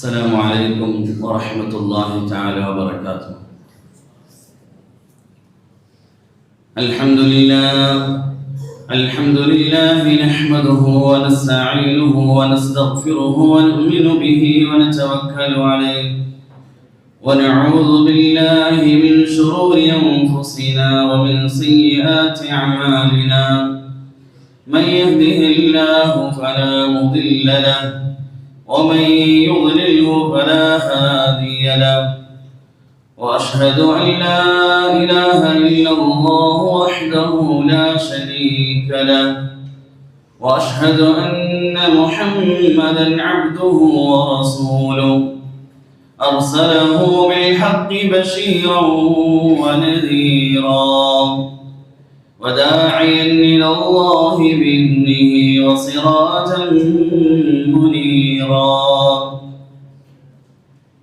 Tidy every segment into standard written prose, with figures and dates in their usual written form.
السلام عليكم ورحمة الله تعالى وبركاته. الحمد لله نحمده ونستعينه ونستغفره ونؤمن به ونتوكل عليه ونعوذ بالله من شرور أنفسنا ومن سيئات أعمالنا. من يهده الله فلا مضل له ومن يضلله فلا هادي له. وأشهد أن لا إله إلا الله وحده لا شريك له. وأشهد أن محمدا عبده ورسوله أرسله بالحق بشيرا ونذيرا وداعيا إلى الله بإذنه وسراجا منيرا.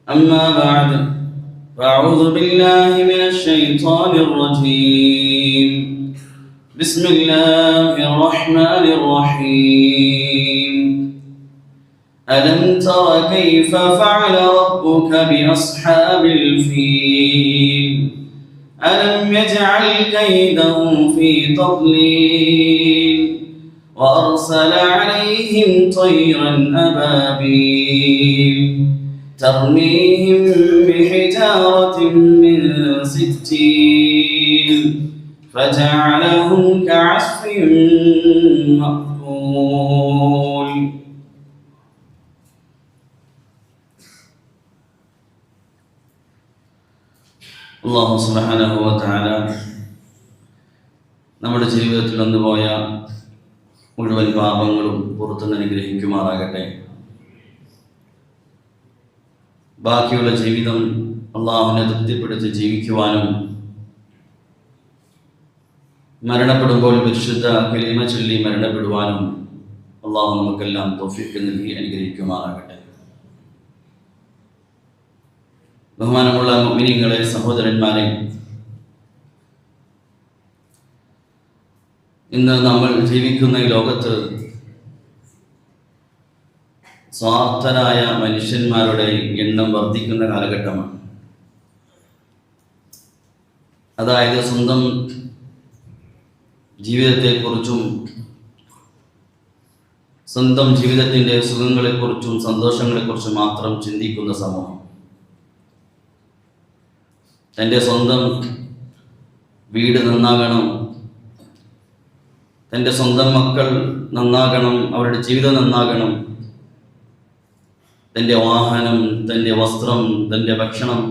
أما بعد فأعوذ بالله من الشيطان الرجيم. بسم الله الرحمن الرحيم. ألم تر كيف فعل ربك بأصحاب الفيل ألم يجعل كيدهم في تضليل وأرسل عليهم طيرا أبابيل ترميهم بحجارة من سجيل فجعلهم كعصف مأكول. അല്ലാഹു സുബ്ഹാനഹു വ തആല നമ്മുടെ ജീവിതത്തിൽ വന്നുപോയ മുഴുവൻ പാപങ്ങളും പുറത്തുനിന്ന് അനുഗ്രഹിക്കുമാറാകട്ടെ. ബാക്കിയുള്ള ജീവിതം അള്ളാഹുവിനെ തൃപ്തിപ്പെടുത്തി ജീവിക്കുവാനും മരണപ്പെടുമ്പോൾ പരിശുദ്ധ കലിമ ചൊല്ലി മരണപ്പെടുവാനും അള്ളാഹു നമുക്കെല്ലാം തൗഫീഖ് നൽകി അനുഗ്രഹിക്കുമാറാകട്ടെ. ബഹുമാനമുള്ള മുഅ്മിനീങ്ങളെ, സഹോദരന്മാരെ, ഇന്ന് നമ്മൾ ജീവിക്കുന്ന ഈ ലോകത്ത് സ്വാർത്ഥരായ മനുഷ്യന്മാരുടെ എണ്ണം വർദ്ധിക്കുന്ന കാലഘട്ടമാണ്. അതായത് സ്വന്തം ജീവിതത്തെക്കുറിച്ചും സ്വന്തം ജീവിതത്തിൻ്റെ സുഖങ്ങളെക്കുറിച്ചും സന്തോഷങ്ങളെക്കുറിച്ചും മാത്രം ചിന്തിക്കുന്ന സമൂഹം. തൻ്റെ സ്വന്തം വീട് നന്നാകണം, തൻ്റെ സ്വന്തം മക്കൾ നന്നാകണം, അവരുടെ ജീവിതം നന്നാകണം, തൻ്റെ വാഹനം, തൻ്റെ വസ്ത്രം, തൻ്റെ ഭക്ഷണം,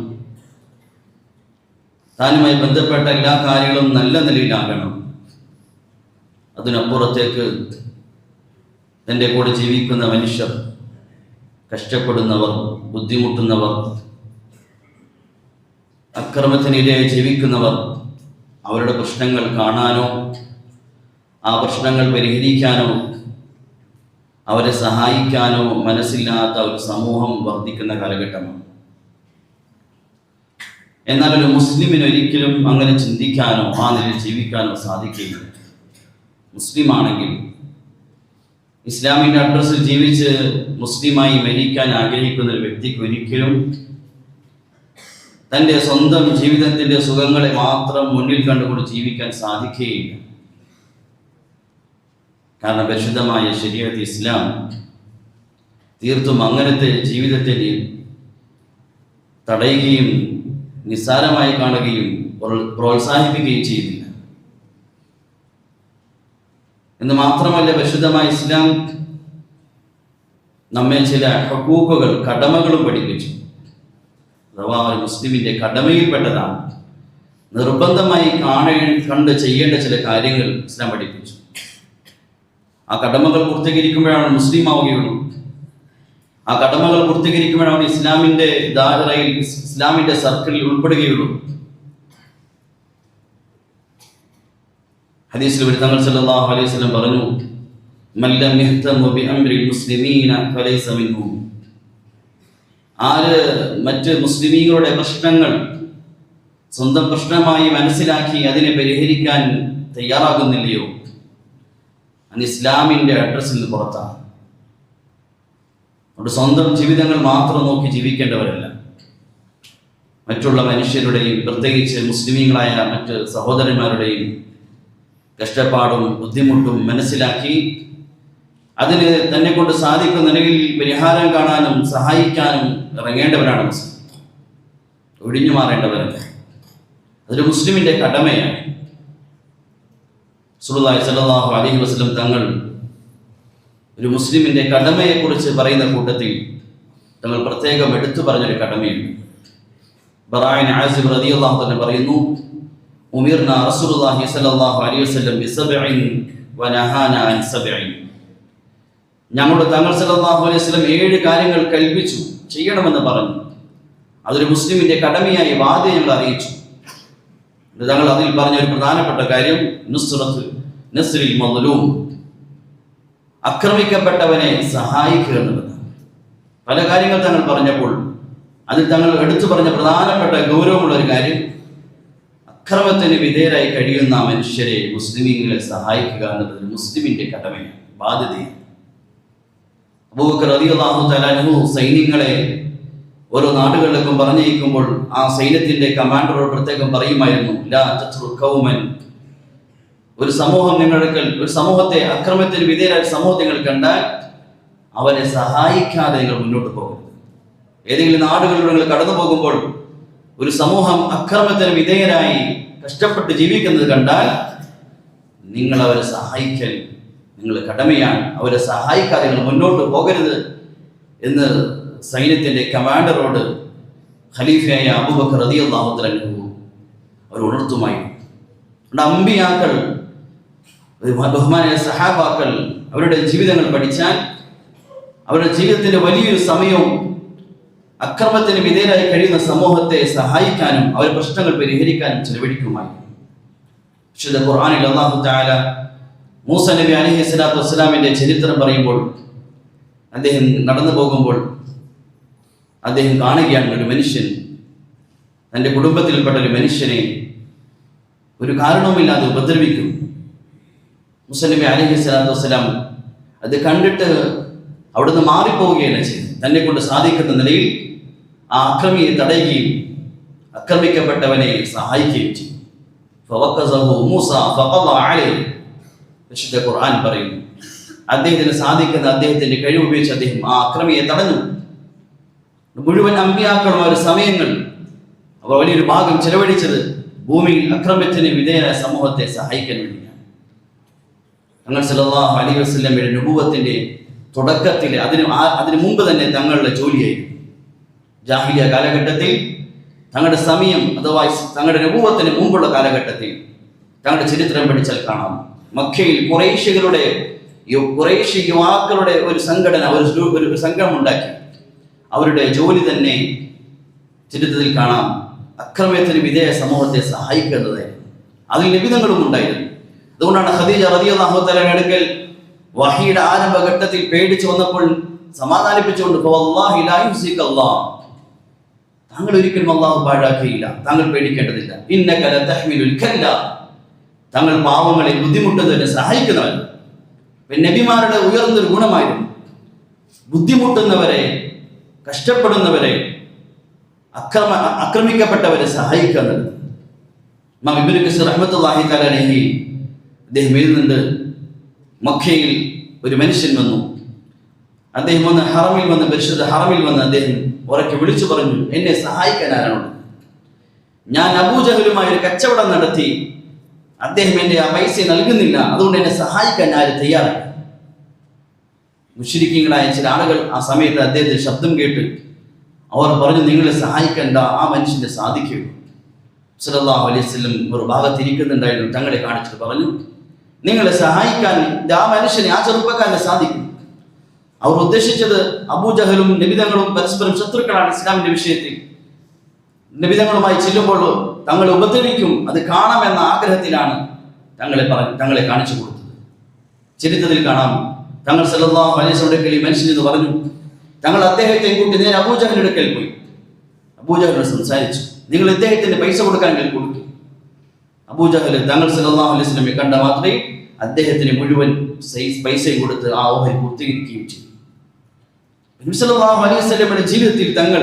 താനുമായി ബന്ധപ്പെട്ട എല്ലാ കാര്യങ്ങളും നല്ല നിലയിലാകണം. അതിനപ്പുറത്തേക്ക് തൻ്റെ കൂടെ ജീവിക്കുന്ന മനുഷ്യർ, കഷ്ടപ്പെടുന്നവർ, ബുദ്ധിമുട്ടുന്നവർ, അക്രമത്തിനിടെ ജീവിക്കുന്നവർ, അവരുടെ പ്രശ്നങ്ങൾ കാണാനോ ആ പ്രശ്നങ്ങൾ പരിഹരിക്കാനോ അവരെ സഹായിക്കാനോ മനസ്സില്ലാത്ത ഒരു സമൂഹം വർദ്ധിക്കുന്ന കാലഘട്ടമാണ്. എന്നാൽ ഒരു മുസ്ലിമിന് ഒരിക്കലും അങ്ങനെ ചിന്തിക്കാനോ ആ നിലയിൽ ജീവിക്കാനോ സാധിക്കില്ല. മുസ്ലിമാണെങ്കിൽ ഇസ്ലാമിൻ്റെ അഡ്രസ്സിൽ ജീവിച്ച് മുസ്ലിമായി മരിക്കാൻ ആഗ്രഹിക്കുന്ന ഒരു വ്യക്തിക്ക് ഒരിക്കലും തൻ്റെ സ്വന്തം ജീവിതത്തിൻ്റെ സുഖങ്ങളെ മാത്രം മുന്നിൽ കണ്ടുകൊണ്ട് ജീവിക്കാൻ സാധിക്കുകയില്ല. കാരണം പരിശുദ്ധമായ ശരീഅത്ത് ഇസ്ലാം തീർത്തും അങ്ങനത്തെ ജീവിതത്തെ തടയുകയും നിസ്സാരമായി കാണുകയും പ്രോത്സാഹിപ്പിക്കുകയും ചെയ്യുന്നില്ല. എന്ന് മാത്രമല്ല, പരിശുദ്ധമായ ഇസ്ലാം നമ്മെ ചില ഹുക്കൂക്കുകൾ, കടമകളും പഠിപ്പിച്ചു. അഥവാ ഒരു മുസ്ലിമിൻ്റെ കടമയിൽപ്പെട്ടതാണ് നിർബന്ധമായി കണ്ട് ചെയ്യേണ്ട ചില കാര്യങ്ങൾ ഇസ്ലാം പഠിപ്പിച്ചു. ആ കടമകൾ പൂർത്തീകരിക്കുമ്പോഴാണ് മുസ്ലിം ആവുകയുള്ളൂ. ആ കടമകൾ പൂർത്തീകരിക്കുമ്പോഴാണ് ഇസ്ലാമിൻ്റെ ദായറയിൽ, ഇസ്ലാമിൻ്റെ സർക്കിളിൽ ഉൾപ്പെടുകയുള്ളൂ. ഹദീസിൽ തങ്ങൾ സല്ലല്ലാഹു അലൈഹി വസല്ലം പറഞ്ഞു, മല്ലം യഹ്തമു ബിഅംരിൽ മുസ്ലിമീന ഫലൈസ മിൻഹും. ആര് മറ്റ് മുസ്ലിമീങ്ങളുടെ പ്രശ്നങ്ങൾ സ്വന്തം പ്രശ്നമായി മനസ്സിലാക്കി അതിനെ പരിഹരിക്കാൻ തയ്യാറാകുന്നില്ലയോ, അന്ന് ഇസ്ലാമിൻ്റെ അഡ്രസ്സിൽ പുറത്താണ്. അതുകൊണ്ട് സ്വന്തം ജീവിതങ്ങൾ മാത്രം നോക്കി ജീവിക്കേണ്ടവരല്ല, മറ്റുള്ള മനുഷ്യരുടെയും പ്രത്യേകിച്ച് മുസ്ലിമീങ്ങളായ മറ്റ് സഹോദരന്മാരുടെയും കഷ്ടപ്പാടും ബുദ്ധിമുട്ടും മനസ്സിലാക്കി അതിന് തന്നെ കൊണ്ട് സാധിക്കുന്ന നിലയിൽ പരിഹാരം കാണാനും സഹായിക്കാനും ഇറങ്ങേണ്ടവരാണ് മുസ്ലിം. ഒഴിഞ്ഞു മാറേണ്ടവരല്ല. അതൊരു മുസ്ലിമിന്റെ കടമയാണ്. റസൂലുള്ളാഹി സ്വല്ലല്ലാഹു അലൈഹി വസല്ലം തങ്ങൾ ഒരു മുസ്ലിമിന്റെ കടമയെക്കുറിച്ച് പറയുന്ന കൂട്ടത്തിൽ തങ്ങൾ പ്രത്യേകം എടുത്തു പറഞ്ഞൊരു കടമയുണ്ട്. ബറാഇൻ ആസിബ് റളിയല്ലാഹു അൻഹു പറയുന്നു, ഉമിർന റസൂലുള്ളാഹി സ്വല്ലല്ലാഹു അലൈഹി വസല്ലം ബിസബ്ഇൻ വനഹാന അൻ സബ്ഇൻ. ഞങ്ങളുടെ തങ്ങൾ സല്ലല്ലാഹു അലൈഹി വസല്ലം 7 കാര്യങ്ങൾ കൽപ്പിച്ചു ചെയ്യണമെന്ന് പറഞ്ഞു. അതൊരു മുസ്ലിമിന്റെ കടമയായി വാദി ഞങ്ങൾ അറിയിച്ചു. തങ്ങൾ അതിൽ പറഞ്ഞ ഒരു പ്രധാനപ്പെട്ട കാര്യം നസ്റിൽ മദ്ലൂം, ആക്രമിക്കപ്പെട്ടവനെ സഹായിക്കുക എന്നുള്ളതാണ്. പല കാര്യങ്ങൾ തങ്ങൾ പറഞ്ഞപ്പോൾ അതിൽ തങ്ങൾ എടുത്തു പറഞ്ഞ പ്രധാനപ്പെട്ട ഗൗരവമുള്ള ഒരു കാര്യം, അക്രമത്തിന് വിധേയരായി കഴിയുന്ന മനുഷ്യരെ മുസ്ലിമീങ്ങളെ സഹായിക്കുക എന്നുള്ളത് മുസ്ലിമിന്റെ കടമയാണ്, ബാധ്യതയാണ്. അബൂബക്കർ റളിയല്ലാഹു തആല അൻഹു സൈന്യങ്ങളെ ഓരോ നാടുകളിലേക്കും പറഞ്ഞയക്കുമ്പോൾ ആ സൈന്യത്തിന്റെ കമാൻഡറോട് പ്രത്യേകം പറയുമായിരുന്നു, ലാ തത്റുക് ഖൗമൻ, ഒരു സമൂഹം ഒരു സമൂഹത്തെ അക്രമത്തിന് വിധേയരായ സമൂഹത്തെ നിങ്ങൾ കണ്ടാൽ അവരെ സഹായിക്കാതെ നിങ്ങൾ മുന്നോട്ട് പോകരുത്. ഏതെങ്കിലും നാടുകളിലൂടെ നിങ്ങൾ കടന്നു പോകുമ്പോൾ ഒരു സമൂഹം അക്രമത്തിന് വിധേയരായി കഷ്ടപ്പെട്ട് ജീവിക്കുന്നത് കണ്ടാൽ നിങ്ങൾ അവരെ സഹായിക്കൽ നിങ്ങൾ കടമയാണ്. അവരെ സഹായിക്കാതെ നിങ്ങൾ മുന്നോട്ട് പോകരുത് എന്ന് സൈന്യത്തിന്റെ കമാൻഡറോട് ഖലീഫയായ അബൂബക്കർ റളിയല്ലാഹു അൻഹു അവർ ഉണർത്തുമായി. അമ്പിയാക്കൾ, ബഹുമാനായ സഹാബാക്കൾ അവരുടെ ജീവിതങ്ങൾ പഠിച്ചാൽ അവരുടെ ജീവിതത്തിന്റെ വലിയൊരു സമയവും അക്രമത്തിന് വിധേയരായി കഴിയുന്ന സമൂഹത്തെ സഹായിക്കാനും അവരുടെ പ്രശ്നങ്ങൾ പരിഹരിക്കാനും ചെലവഴിക്കുമായി. വിശുദ്ധ ഖുർആനിൽ അല്ലാഹു തആല മൂസ നബി അലൈഹി സ്വലാത്തു വസ്സലാമിന്റെ ചരിത്രം പറയുമ്പോൾ അദ്ദേഹം നടന്നു പോകുമ്പോൾ അദ്ദേഹം കാണുകയാണ് ഒരു മനുഷ്യൻ തൻ്റെ കുടുംബത്തിൽപ്പെട്ട ഒരു മനുഷ്യനെ ഒരു കാരണവുമില്ലാതെ ഉപദ്രവിക്കും. മൂസ നബി അലൈഹി സ്വലാത്തു വസ്സലാം അത് കണ്ടിട്ട് അവിടുന്ന് മാറിപ്പോവുകയല്ല ചെയ്തു. തന്നെ കൊണ്ട് സാധിക്കുന്ന നിലയിൽ ആ അക്രമിയെ തടയുകയും ആക്രമിക്കപ്പെട്ടവനെ സഹായിക്കുകയും ചെയ്തു. വിശുദ്ധ ഖുർആൻ പറയുന്നു, അദ്ദേഹത്തിന് സാധിക്കുന്ന അദ്ദേഹത്തിന്റെ കഴിവ് ഉപയോഗിച്ച് അദ്ദേഹം ആ അക്രമിയെ തടഞ്ഞു. മുഴുവൻ അമ്പിയാക്കളും ഒരു സമയങ്ങൾ അവർ വലിയൊരു ഭാഗം ചെലവഴിച്ചത് ഭൂമിയിൽ അക്രമത്തിന് വിധേയരായ സമൂഹത്തെ സഹായിക്കാൻ വേണ്ടിയാണ്. തങ്ങൾ സല്ലല്ലാഹു അലൈഹി വസല്ലമയുടെ നുബുവത്തിന്റെ തുടക്കത്തിൽ അതിനു മുമ്പ് തന്നെ തങ്ങളുടെ ജോലിയായിരുന്നു. ജാഹിലിയ കാലഘട്ടത്തിൽ തങ്ങളുടെ സമയം അഥവാ തങ്ങളുടെ നുബുവത്തിന് മുമ്പുള്ള കാലഘട്ടത്തിൽ തങ്ങളുടെ ചരിത്രം പഠിച്ചാൽ കാണാം, മക്കയിൽ ഖുറൈശി യുവാക്കളുടെ ഒരു സംഘടന, ഒരു സംഘം ഉണ്ടാക്കി. അവരുടെ ജോലി തന്നെ ചരിത്രത്തിൽ കാണാം, അക്രമത്തിന് വിധേയ സമൂഹത്തെ സഹായിക്കുന്നതായിരുന്നു. അതിൽ നിബിധങ്ങളും ഉണ്ടായിരുന്നു. അതുകൊണ്ടാണ് ഖദീജ റളിയല്ലാഹു തആലയുടെ അടുക്കൽ വഹിയുടെ ആരംഭഘട്ടത്തിൽ പേടിച്ചു വന്നപ്പോൾ സമാധാനിപ്പിച്ചുകൊണ്ട് വല്ലാഹി ലാ യുസിക അല്ലാഹ്, താങ്കൾ ഒരിക്കലും അല്ലാഹു പാഴാക്കുകയില്ല, താങ്കൾ പേടിക്കേണ്ടതില്ല. ഇന്നക ലതഹ്മിലുൽ കല്ല, താങ്കൾ പാവങ്ങളെ ബുദ്ധിമുട്ടുന്നവരെ സഹായിക്കുന്നവൻ. നബിമാരുടെ ഉയർന്നൊരു ഗുണമായിരുന്നു ബുദ്ധിമുട്ടുന്നവരെ, കഷ്ടപ്പെടുന്നവരെ, ആക്രമിക്കപ്പെട്ടവരെ സഹായിക്കുക എന്നുള്ളത്. ഇമാം ഇബ്നു കസീർ റഹ്മത്തുള്ളാഹി തആല അലൈഹി അദ്ദേഹം എഴുതുന്നുണ്ട്, മക്കയിൽ ഒരു മനുഷ്യൻ വന്നു. അദ്ദേഹം പരിശുദ്ധ ഹറമിൽ വന്ന് അദ്ദേഹം ഉറക്കെ വിളിച്ചു പറഞ്ഞു, എന്നെ സഹായിക്കാൻ ആരാണുള്ളത്? ഞാൻ അബൂജഹലുമായി ഒരു കച്ചവടം നടത്തി, അദ്ദേഹം എന്റെ ആ പൈസ നൽകുന്നില്ല, അതുകൊണ്ട് എന്നെ സഹായിക്കാൻ ആരും തയ്യാറല്ല. മുശ്രിക്കീങ്ങളായ ചില ആളുകൾ ആ സമയത്ത് അദ്ദേഹത്തിന്റെ ശബ്ദം കേട്ട് അവർ പറഞ്ഞു, നിങ്ങളെ സഹായിക്കേണ്ട ആ മനുഷ്യന്റെ സാധിക്കുകയുള്ളൂ. സല്ലല്ലാഹു അലൈഹി വസല്ലം ഒരു ഭാഗത്തിരിക്കുന്നുണ്ടായിരുന്നു. തങ്ങളെ കാണിച്ചിട്ട് പറഞ്ഞു, നിങ്ങളെ സഹായിക്കാൻ ആ മനുഷ്യനെ, ആ ചെറുപ്പക്കാരനെ സാധിക്കും. അവർ ഉദ്ദേശിച്ചത് അബൂജഹലും നബിതങ്ങളും പരസ്പരം ശത്രുക്കളാണ് ഇസ്ലാമിന്റെ വിഷയത്തിൽ. നബിതങ്ങളുമായി ചെല്ലുമ്പോൾ തങ്ങളെ ഉപദ്രവിക്കും, അത് കാണാമെന്ന ആഗ്രഹത്തിലാണ് തങ്ങളെ കാണിച്ചു കൊടുത്തത്. ചരിത്രത്തിൽ കാണാം, തങ്ങൾ സല്ലല്ലാഹു അലൈഹി വസല്ലം ഈ മനുഷ്യൻ എന്ന് പറഞ്ഞു. തങ്ങൾ അദ്ദേഹത്തെ കൂട്ടി നേരെ അബൂജഹലിന്റെ അടുക്കൽ പോയി. അബൂജഹലിനോട് സംസാരിച്ചു, നിങ്ങൾ ഇദ്ദേഹത്തിന്റെ പൈസ കൊടുക്കാൻ കൊടുക്കും. അബൂജഹൽ തങ്ങൾ സല്ലല്ലാഹു അലൈഹി വസല്ലമയെ കണ്ട മാത്രമേ അദ്ദേഹത്തിന് മുഴുവൻ പൈസയും കൊടുത്ത് ആ ഓഹരി പൂർത്തീകരിക്കുകയും ചെയ്തു. നബി സല്ലല്ലാഹു അലൈഹി വസല്ലമയുടെ ജീവിതത്തിൽ തങ്ങൾ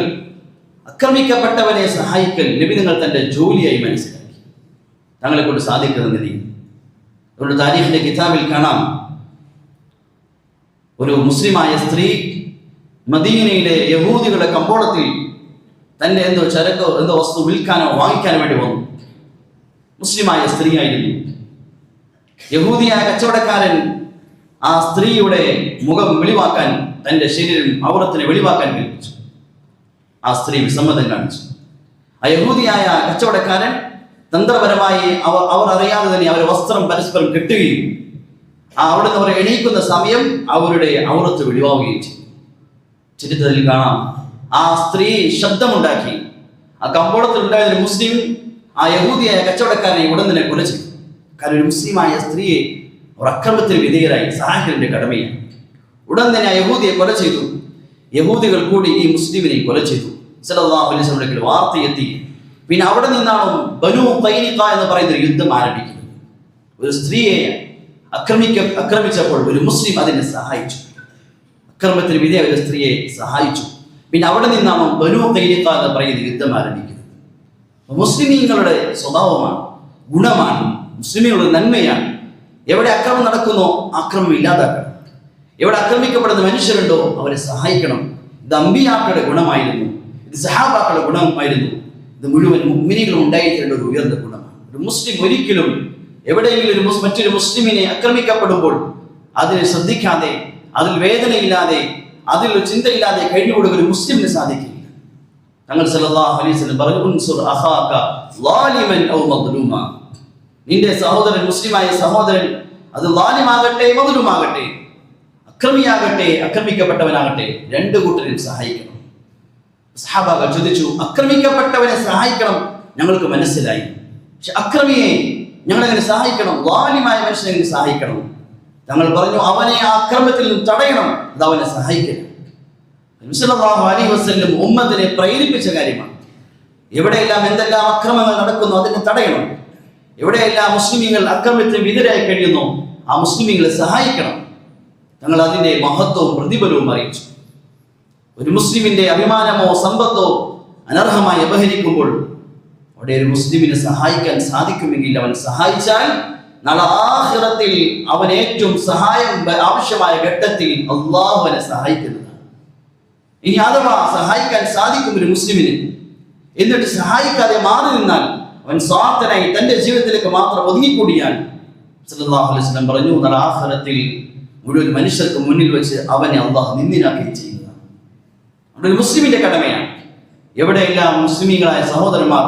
ആക്രമിക്കപ്പെട്ടവനെ സഹായിക്കൽ നബി തങ്ങൾ തന്റെ ജോലിയായി മനസ്സിലാക്കി. തങ്ങളെ കൊണ്ട് സാധിക്കുന്ന നിലയിൽ അതുകൊണ്ട് താരീഖിന്റെ കിതാബിൽ കാണാം, ഒരു മുസ്ലിമായ സ്ത്രീ മദീനയിലെ യഹൂദികളുടെ കമ്പോളത്തിൽ തന്റെ എന്തോ ചരക്കോ എന്തോ വസ്തു വിൽക്കാനോ വാങ്ങിക്കാനോ വേണ്ടി വന്നു. മുസ്ലിമായ സ്ത്രീയായിരുന്നു. യഹൂദിയായ കച്ചവടക്കാരൻ ആ സ്ത്രീയുടെ മുഖം വെളിവാക്കാൻ, തന്റെ ശരീരം ഔറത്തിനെ വെളിവാക്കാൻ കൽപ്പിച്ചു. ആ സ്ത്രീ വിസമ്മതം കാണിച്ചു. ആ യഹൂദിയായ കച്ചവടക്കാരൻ തന്ത്രപരമായി അവർ അറിയാതെ തന്നെ അവരുടെ വസ്ത്രം പരസ്പരം കെട്ടുകയും അവിടുന്ന് അവർ എണീക്കുന്ന സമയം അവരുടെ ഔറത്ത് വെളിവാവുകയും ചെയ്തു. ചരിത്രത്തിൽ കാണാം, ആ സ്ത്രീ ശബ്ദമുണ്ടാക്കി. ആ കമ്പോളത്തിൽ ഉണ്ടായിരുന്ന മുസ്ലിം ആ യഹൂദിയായ കച്ചവടക്കാരനെ ഉടൻ തന്നെ കൊല ചെയ്തു. കാരണം ഒരു മുസ്ലിമായ സ്ത്രീയെ അവർ അക്രമത്തിന് വിധേയരായി സഹായിക്കലിന്റെ കടമയാണ്. ഉടൻ തന്നെ ആ യഹൂദിയെ കൊല ചെയ്തു. യഹൂദികൾ കൂടി ഈ മുസ്ലിമിനെ കൊല ചെയ്തു. സല്ലല്ലാഹു അലൈഹി വസല്ലം വാർത്തയെത്തി. പിന്നെ അവിടെ നിന്നാണ് ബനൂ ഖൈനുഖ എന്ന് പറയുന്ന ഒരു യുദ്ധം ആരംഭിക്കുന്നത്. ഒരു സ്ത്രീയെ ആക്രമിച്ചപ്പോൾ ഒരു മുസ്ലിം അതിനെ സഹായിച്ചു. അക്രമത്തിന് വിധേയ ഒരു സ്ത്രീയെ സഹായിച്ചു. പിന്നെ അവിടെ നിന്നാണ് ബനൂ ഖൈനുഖ എന്ന് പറയുന്ന യുദ്ധം ആരംഭിക്കുന്നത്. മുസ്ലിമീങ്ങളുടെ സ്വഭാവമാണ്, ഗുണമാണ്, മുസ്ലിമീങ്ങളുടെ നന്മയാണ്. എവിടെ അക്രമം നടക്കുന്നോ അക്രമം ഇല്ലാതാക്കണം. എവിടെ ആക്രമിക്കപ്പെടുന്ന മനുഷ്യരുണ്ടോ അവരെ സഹായിക്കണം. ഇത് അമ്പിയാക്കളുടെ ഗുണമായിരുന്നു, ഇത് സഹാബാക്കളുടെ ഗുണമായിരുന്നു. ഇത് മുഴുവൻ മുഅ്മിനീകളും ഉണ്ടായിരിക്കേണ്ട ഒരു ഉയർന്ന ഗുണമാണ്. ഒരു മുസ്ലിം ഒരിക്കലും എവിടെയെങ്കിലും മറ്റൊരു മുസ്ലിമിനെ ആക്രമിക്കപ്പെടുമ്പോൾ അതിനെ ശ്രദ്ധിക്കാതെ, അതിൽ വേദനയില്ലാതെ, അതിൽ ചിന്തയില്ലാതെ കഴിഞ്ഞുകൊടുക്കുക ഒരു മുസ്ലിമിന് സാധിക്കില്ല. തങ്ങൾ സല്ലല്ലാഹു അലൈഹി വസല്ലം പറഞ്ഞു, ഉൻസുർ അഖാക ളാലിമൻ ഔ മദ്ലൂമ. നിന്റെ സഹോദരൻ, മുസ്ലിമായ സഹോദരൻ, അത് ളാലിമാകട്ടെ മദ്ലൂമാകട്ടെ, അക്രമിയാകട്ടെ ആക്രമിക്കപ്പെട്ടവനാകട്ടെ, രണ്ടു കൂട്ടരെയും സഹായിക്കണം. സഹാബാക്കൾ ചോദിച്ചു, ആക്രമിക്കപ്പെട്ടവനെ സഹായിക്കണം, ഞങ്ങൾക്ക് മനസ്സിലായി. പക്ഷെ അക്രമിയെ ഞങ്ങൾ എങ്ങനെ സഹായിക്കണം? ളാലിമായ മനുഷ്യനെ എങ്ങനെ സഹായിക്കണം? തങ്ങൾ പറഞ്ഞു, അവനെ ആ അക്രമത്തിൽ നിന്ന് തടയണം, അത് അവനെ സഹായിക്കണം. നബി സല്ലല്ലാഹു അലൈഹി വസല്ലം ഉമ്മത്തിനെ പ്രേരിപ്പിച്ച കാര്യമാണ്. എവിടെയെല്ലാം എന്തെല്ലാം അക്രമങ്ങൾ നടക്കുന്നു അതിനെ തടയണം. എവിടെയെല്ലാം മുസ്ലിമീങ്ങൾ അക്രമത്തിന് വിധേയരായി കഴിയുന്നു ആ മുസ്ലിമീങ്ങളെ സഹായിക്കണം. തങ്ങൾ അതിന്റെ മഹത്വവും പ്രതിഫലവും അറിയിച്ചു. ഒരു മുസ്ലിമിന്റെ അഭിമാനമോ സമ്പത്തോ അനർഹമായി അപഹരിക്കുമ്പോൾ അവിടെ ഒരു മുസ്ലിമിനെ സഹായിക്കാൻ സാധിക്കുമെങ്കിൽ അവൻ സഹായിച്ചാൽ നാളെ ആഖിറത്തിൽ അവൻ ഏറ്റവും സഹായം ആവശ്യമായ ഘട്ടത്തിൽ അല്ലാഹു അവനെ സഹായിക്കുന്നതാണ്. ഇനി അഥവാ സഹായിക്കാൻ സാധിക്കും ഒരു മുസ്ലിമിന്, എന്നിട്ട് സഹായിക്കാതെ മാറി നിന്നാൽ അവൻ സ്വാർത്ഥനായി തന്റെ ജീവിതത്തിലേക്ക് മാത്രം ഒതുങ്ങിക്കൂടിയാൽ സല്ലല്ലാഹു അലൈഹി വസല്ലം പറഞ്ഞു, നാളെ ആഖിറത്തിൽ മുഴുവൻ മനുഷ്യർക്ക് മുന്നിൽ വെച്ച് അവനെ അല്ലാഹു നിന്ദിനാക്കുകയും ചെയ്യുന്നതാണ്. ഒരു മുസ്ലിമിന്റെ കടമയാണ്. എവിടെയെല്ലാം മുസ്ലിമീങ്ങളായ സഹോദരന്മാർ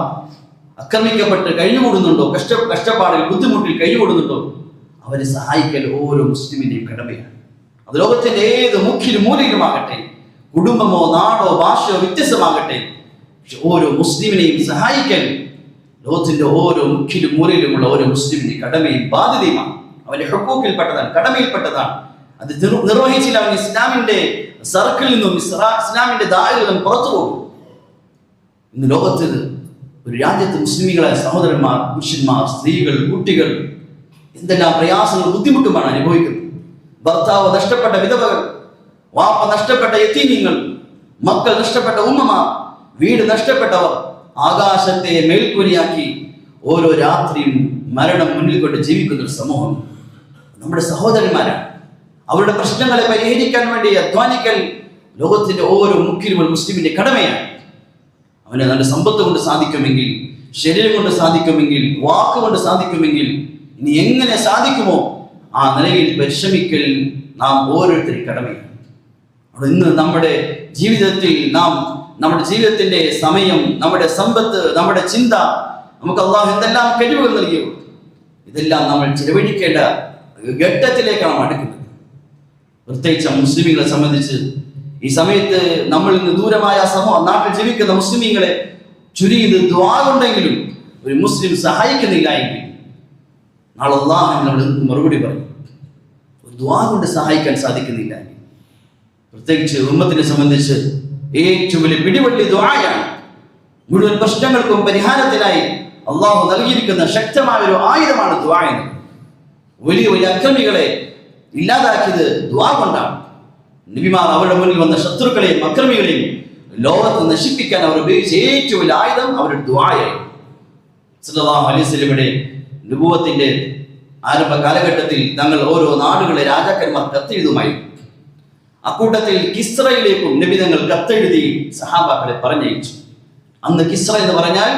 ആക്രമിക്കപ്പെട്ട് കഴിഞ്ഞുകൂടുന്നുണ്ടോ, കഷ്ടപ്പാടിൽ ബുദ്ധിമുട്ടിൽ കഴിഞ്ഞുകൂടുന്നുണ്ടോ അവരെ സഹായിക്കൽ ഓരോ മുസ്ലിമിന്റെയും കടമയാണ്. അത് ലോകത്തിന്റെ ഏത് മുഖ്യ മൂലയിലുമാകട്ടെ, കുടുംബമോ നാടോ ഭാഷയോ വ്യത്യസ്തമാകട്ടെ, പക്ഷെ ഓരോ മുസ്ലിമിനെയും സഹായിക്കൽ ലോകത്തിന്റെ ഓരോ മുഖ്യ മൂലയിലുമുള്ള ഓരോ മുസ്ലിമിന്റെ കടമയും ബാധ്യതയുമാണ്. അവന്റെ ഹുക്കൂക്കിൽപ്പെട്ടതാണ്, കടമയിൽപ്പെട്ടതാണ്. അത് നിർവഹിച്ചില്ല അവൻ ഇസ്ലാമിന്റെ സർക്കിളിൽ നിന്നും ഇസ്ലാമിന്റെ ദാരിൽ നിന്നും പുറത്തു പോകും. ഇന്ന് ലോകത്ത് ഒരു രാജ്യത്ത് മുസ്ലിമികളായ സഹോദരന്മാർ, പുരുഷന്മാർ, സ്ത്രീകൾ, കുട്ടികൾ എന്തെല്ലാം പ്രയാസങ്ങളും ബുദ്ധിമുട്ടുമാണ് അനുഭവിക്കുന്നത്. ഭർത്താവ് നഷ്ടപ്പെട്ട വിധവകൾ, വാപ്പ നഷ്ടപ്പെട്ട യതീമീങ്ങൾ, മക്കൾ നഷ്ടപ്പെട്ട ഉമ്മമാർ, വീട് നഷ്ടപ്പെട്ടവർ, ആകാശത്തെ മേൽക്കൂരിയാക്കി ഓരോ രാത്രിയും മരണം മുന്നിൽ കൊണ്ട് ജീവിക്കുന്ന ഒരു സമൂഹം നമ്മുടെ സഹോദരന്മാരാണ്. അവരുടെ പ്രശ്നങ്ങളെ പരിഹരിക്കാൻ വേണ്ടി അധ്വാനിക്കൽ ലോകത്തിന്റെ ഓരോ മുഖ്യനും മുസ്ലിമിന്റെ കടമയാണ്. അവന് നല്ല സമ്പത്ത് കൊണ്ട് സാധിക്കുമെങ്കിൽ, ശരീരം കൊണ്ട് സാധിക്കുമെങ്കിൽ, വാക്കുകൊണ്ട് സാധിക്കുമെങ്കിൽ, ഇനി എങ്ങനെ സാധിക്കുമോ ആ നിലയിൽ പരിശ്രമിക്കൽ നാം ഓരോരുത്തരും കടമയാണ്. അവിടെ ഇന്ന് നമ്മുടെ ജീവിതത്തിൽ നാം നമ്മുടെ ജീവിതത്തിന്റെ സമയം, നമ്മുടെ സമ്പത്ത്, നമ്മുടെ ചിന്ത, നമുക്ക് അല്ലാഹു എന്തെല്ലാം കഴിവുകൾ നൽകിയോ ഇതെല്ലാം നമ്മൾ ചിലവഴിക്കേണ്ട ഘട്ടത്തിലേക്കാണ് അടുക്കുന്നത്. പ്രത്യേകിച്ച് മുസ്ലിമീങ്ങളെ സംബന്ധിച്ച് ഈ സമയത്ത് നമ്മൾ ഇന്ന് ദൂരമായ നാട്ടിൽ ജീവിക്കുന്ന മുസ്ലിമീങ്ങളെ ചുരുങ്ങിയത് ദുആ കൊണ്ടെങ്കിലും ഒരു മുസ്ലിം സഹായിക്കുന്നില്ല എങ്കിൽ നാളെ അല്ലാഹു നമ്മൾ മറുപടി പറയും. ഒരു ദുആ കൊണ്ട് സഹായിക്കാൻ സാധിക്കുന്നില്ല എങ്കിൽ, പ്രത്യേകിച്ച് ഉമ്മത്തിനെ സംബന്ധിച്ച് ഏറ്റവും വലിയ പിടിവള്ളി ദുആയാണ്. മുഴുവൻ പ്രശ്നങ്ങൾക്കും പരിഹാരത്തിനായി അല്ലാഹു നൽകിയിരിക്കുന്ന ശക്തമായ ഒരു ആയുധമാണ് ദുആ എന്നത്. വലിയ വലിയ അക്രമികളെ ഇല്ലാതാക്കിയത് ദുആ കൊണ്ടാണ്. നബിമാർ അവരുടെ മുന്നിൽ വന്ന ശത്രുക്കളെയും അക്രമികളെയും ലോകത്ത് നശിപ്പിക്കാൻ അവർ ഉപയോഗിച്ച ഏറ്റവും വലിയ ആയുധം അവരുടെ ദുആയായിരുന്നു. സല്ലല്ലാഹു അലൈഹി വസല്ലമയുടെ നബുവത്തിന്റെ ആരംഭ കാലഘട്ടത്തിൽ തങ്ങൾ ഓരോ നാടുകളെ രാജാക്കന്മാർ കത്തെഴുതുമായിരുന്നു. അക്കൂട്ടത്തിൽ കിസ്രയിലേക്കും നബി തങ്ങൾ കത്തെഴുതി സഹാബാക്കളെ പറഞ്ഞയച്ചു. അന്ന് കിസ്ര എന്ന് പറഞ്ഞാൽ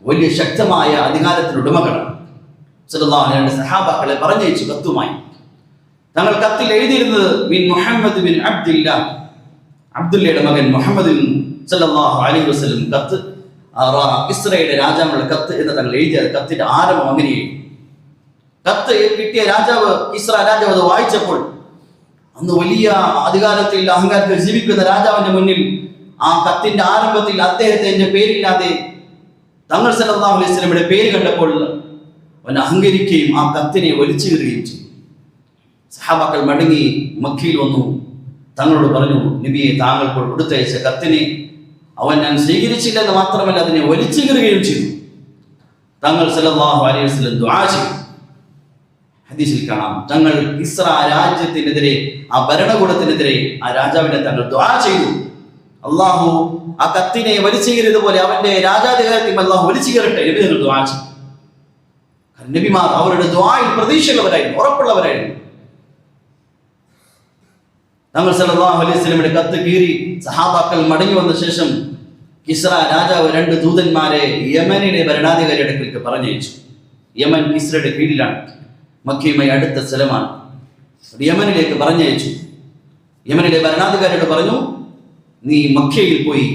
വലിയ ശക്തമായ അധികാരത്തിന്റെ ഉടമകളാണ്. സല്ലല്ലാഹു അലൈഹി വസല്ലം സഹാബാക്കളെ പറഞ്ഞയച്ചു കത്തുമായി. തങ്ങൾ കത്തിൽ എഴുതിയിരുന്നത് മിൻ മുഹമ്മദ് ബിൻ അബ്ദില്ലാ, അബ്ദുല്ലയുടെ മകൻ മുഹമ്മദ് സല്ലല്ലാഹു അലൈഹി വസല്ലം കത്ത് കിസ്രയുടെ രാജാവുള്ള കത്ത് എന്ന് തങ്ങൾ എഴുതിയത്. കത്തിന്റെ ആരംഭം അങ്ങനെയായി. കത്ത് കിട്ടിയ രാജാവ് കിസ്ര രാജാവ് അത് വായിച്ചപ്പോൾ അന്ന് വലിയ അധികാരത്തിൽ അഹങ്കാരത്തിൽ ജീവിക്കുന്ന രാജാവിന്റെ മുന്നിൽ ആ കത്തിന്റെ ആരംഭത്തിൽ അദ്ദേഹത്തിന്റെ പേരില്ലാതെ തങ്ങൾ സല്ലല്ലാഹു അലൈഹി വസല്ലമയുടെ പേര് കണ്ടപ്പോൾ അവൻ അഹങ്കരിക്കുകയും ആ കത്തിനെ വലിച്ചു കീറുകയും ചെയ്തു. സഹാബാക്കൾ മടങ്ങി മക്കയിൽ വന്നു. തങ്ങളോട് പറഞ്ഞു, നബിയെ, താങ്കൾ കൊടുത്തയച്ച കത്തിനെ അവൻ ഞാൻ സ്വീകരിച്ചില്ലെന്ന് മാത്രമല്ല അതിനെ വലിച്ചു കീറുകയും ചെയ്തു. തങ്ങൾ സല്ലല്ലാഹു അലൈഹി വസല്ലം ദുആ ചെയ്തു. ഹദീസിൽ കാണാം, തങ്ങൾ കിസ്ര രാജ്യത്തിനെതിരെ, ആ ഭരണകൂടത്തിനെതിരെ ആ രാജാവിനെ തങ്ങൾ ദുആ ചെയ്തു. അള്ളാഹു ആ കത്തിനെ വലിച്ചു കീറിയതുപോലെ അവന്റെ രാജാധികാരത്തിൽ അള്ളാഹു വലിച്ചു കീറട്ടെ നബി തങ്ങൾ ദുആ ചെയ്തു. നബിമാർ അവരുടെ ദുആയിൽ പ്രതീക്ഷയുള്ളവരായിരുന്നു, ഉറപ്പുള്ളവരായിരുന്നു. തങ്ങൾ സല്ലല്ലാഹു അലൈഹി വസല്ലമയുടെ കത്ത് കീറി സഹാബാക്കൾ മടങ്ങി വന്ന ശേഷം കിസ്ര രാജാവ് 2 ദൂതന്മാരെ യമനിലെ ഭരണാധികാരിയുടെ അടുക്കലേക്ക് പറഞ്ഞയച്ചു. യമൻ കിസ്രയുടെ കീഴിലാണ്, മക്കയുമായി അടുത്ത സ്ഥലമാണ്. യമനിലേക്ക് പറഞ്ഞയച്ചു. യമനിലെ ഭരണാധികാരിയോട് പറഞ്ഞു, നീ മക്കയിൽ പോയി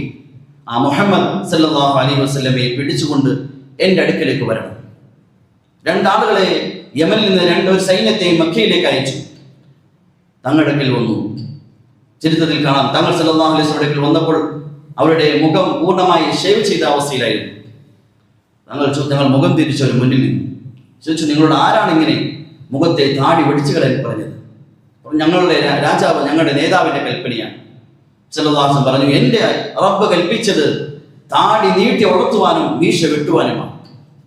ആ മുഹമ്മദ് സല്ലല്ലാഹു അലൈഹി വസല്ലമയെ പിടിച്ചുകൊണ്ട് എൻ്റെ അടുക്കലേക്ക് വരണം. 2 ആളുകളെ യമനിൽ നിന്ന് ഒരു സൈന്യത്തെ മക്കയിലേക്ക് അയച്ചു. തങ്ങളുടെ അടുക്കൽ വന്നു. ചരിത്രത്തിൽ കാണാം, തങ്ങൾ സല്ലല്ലാഹു അലൈഹി വസല്ലമയുടെ അടുക്കൽ വന്നപ്പോൾ അവരുടെ മുഖം പൂർണ്ണമായി ഷേവ് ചെയ്ത അവസ്ഥയിലായിരുന്നു. തങ്ങൾ മുഖം തിരിച്ച് അവർ മുന്നിൽ നിന്നു. ചോദിച്ചു, നിങ്ങളോട് ആരാണ് ഇങ്ങനെ മുഖത്തെ താടി വെടിച്ചു കളയാൻ പറഞ്ഞത്? ഞങ്ങളുടെ രാജാവ്, ഞങ്ങളുടെ നേതാവിന്റെ കൽപ്പനയാണ്. സല്ലല്ലാഹു അലൈഹി വസല്ലം പറഞ്ഞു, എൻ്റെ റബ്ബ് കൽപ്പിച്ചത് താടി നീട്ടി വളർത്തുവാനും മീശ വെട്ടുവാനുമാണ്.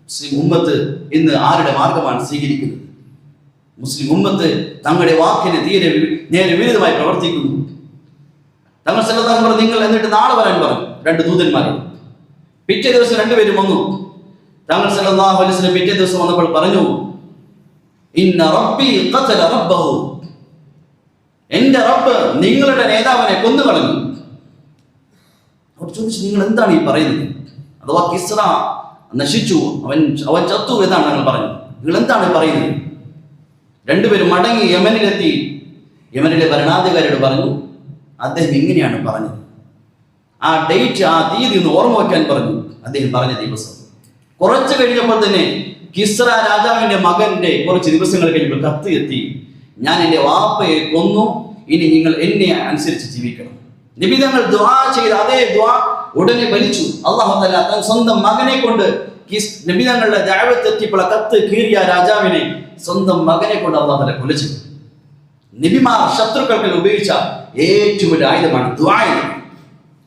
മുസ്ലിം ഉമ്മത്ത് ഇന്ന് ആരുടെ മാർഗമാണ് സ്വീകരിക്കുന്നത്? മുസ്ലിം ഉമ്മത്ത് തങ്ങളുടെ വാക്കിന് നേരെ വിരുദ്ധമായി പ്രവർത്തിക്കുന്നു. തങ്ങൾ സല്ലല്ലാഹു അലൈഹി വസല്ലം നിങ്ങൾ എന്നിട്ട് നാളെ വരാൻ പറഞ്ഞു 2 ദൂതന്മാരോട്. പിറ്റേ ദിവസം 2 പേരും വന്നു. തങ്ങൾ സല്ലല്ലാഹു അലൈഹി വസല്ലം പിറ്റേ ദിവസം വന്നപ്പോൾ പറഞ്ഞു, ഇന്ന റബ്ബി ഖതല റബ്ബഹു, എൻ്റെ റബ്ബ് നിങ്ങളുടെ നേതാവിനെ കൊന്നുകളഞ്ഞു. അവർ ചോദിച്ചു, നിങ്ങൾ എന്താണ് ഈ പറയുന്നത്? അഥവാ കിസ്ര നശിച്ചു, അവൻ ചത്തു എന്നാണ് ഞങ്ങൾ പറഞ്ഞത്. നിങ്ങൾ എന്താണ് പറയുന്നത്? 2 പേരും മടങ്ങി യമനിലെത്തി. യമനിലെ ഭരണാധികാരിയോട് പറഞ്ഞു, അദ്ദേഹം ഇങ്ങനെയാണ് പറഞ്ഞത്. ആ ഡേറ്റ്, ആ തീയതി ഒന്ന് ഓർമ്മ വയ്ക്കാൻ പറഞ്ഞു. അദ്ദേഹം പറഞ്ഞ ദിവസം കുറച്ച് കഴിഞ്ഞപ്പോൾ തന്നെ കിസ്ര രാജാവിന്റെ മകന്റെ കുറച്ച് ദിവസങ്ങൾ കഴിഞ്ഞപ്പോൾ കത്ത് എത്തി, ഞാൻ എൻ്റെ വാപ്പയെ കൊന്നു, ഇനി നിങ്ങൾ എന്നെ അനുസരിച്ച് ജീവിക്കണം. നബി തങ്ങൾ ദുആ ചെയ്ത അതേ ദുആ ഉടനെ ഫലിച്ചു. അല്ലാഹു തആല തന്റെ സ്വന്തം മകനെ കൊണ്ട് നബി തങ്ങളുടെ ദഅവത്ത് എത്തിയപ്പോൾ കത്ത് കീറിയ രാജാവിനെ സ്വന്തം മകനെ കൊണ്ട് അല്ലാഹു തആല കൊല്ലിച്ചു. നബിമാർ ശത്രുക്കൾക്ക് ഉപയോഗിച്ച ഏറ്റവും വലിയ ആയുധമാണ് ദുആ.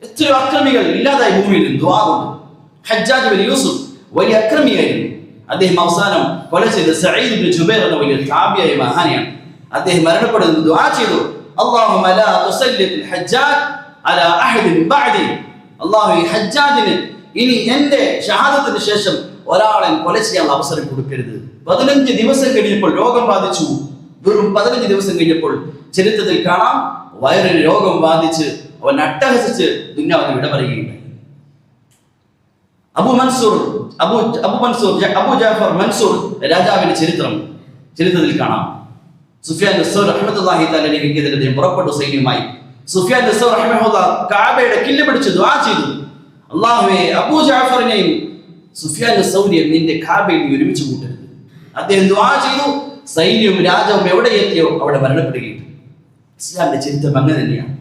എത്രയോ അക്രമികൾ ഇല്ലാതായി ഭൂമിയിൽ ദുആ കൊണ്ട്. ഹജ്ജാജ് ബിൻ യൂസുഫ് വലിയ അക്രമിയായിരുന്നു. അദ്ദേഹം അവസാനം കൊല ചെയ്ത സഈദ് ഇബ്നു ജുബൈർ എന്ന വലിയ താബിയായ മഹാനാണ്. അദ്ദേഹം മരണപ്പെടുന്നത് ദുആ ചെയ്തു, അല്ലാഹുമ്മ ലാ തുസല്ലിൽ ഹജ്ജാജ് അലാ അഹദിൻ ബഅദി, അല്ലാഹു ഈ ഹജ്ജാജിന് ഇനി എൻ്റെ ഷഹാദത്തിന് ശേഷം ഒരാളെ കൊല ചെയ്യാനുള്ള അവസരം കൊടുക്കരുത്. 15 ദിവസം കഴിഞ്ഞപ്പോൾ രോഗം ബാധിച്ചു. വെറും 15 ദിവസം കഴിഞ്ഞപ്പോൾ ചരിത്രത്തിൽ കാണാം, വയറിന് രോഗം ബാധിച്ച് അവൻ അട്ടഹസിച്ച് ദുനിയാവിനെ വിട പറയുകയുണ്ടായി. അബു ജാഫർ മൻസൂർ രാജാവിന്റെ ചരിത്രത്തിൽ കാണാം. സുഫിയാൻ അസ്-സൗരി റഹ്മത്തുള്ളാഹി തആല അലൈഹിക്കെതിരെ പുറപ്പെട്ടു സൈന്യമായി. സുഫിയാൻ അസ്-സൗരി റഹ്മത്തുള്ളാഹി കഅബയുടെ കില്ല് പിടിച്ച് ദുആ ചെയ്തു, അല്ലാഹുവേ, അബൂ ജാഫറിനെയും സുഫിയാൻ അസ്-സൗരിയെയും നിന്റെ കഅബയിൽ ഒരുമിച്ച് കൂട്ടരുത്. അദ്ദേഹം ദുആ ചെയ്തു. സൈന്യവും രാജാവും എവിടെ എത്തിയോ അവിടെ മരണപ്പെടുകയും. ഇസ്ലാമിന്റെ ചരിത്രം അങ്ങനെ തന്നെയാണ്.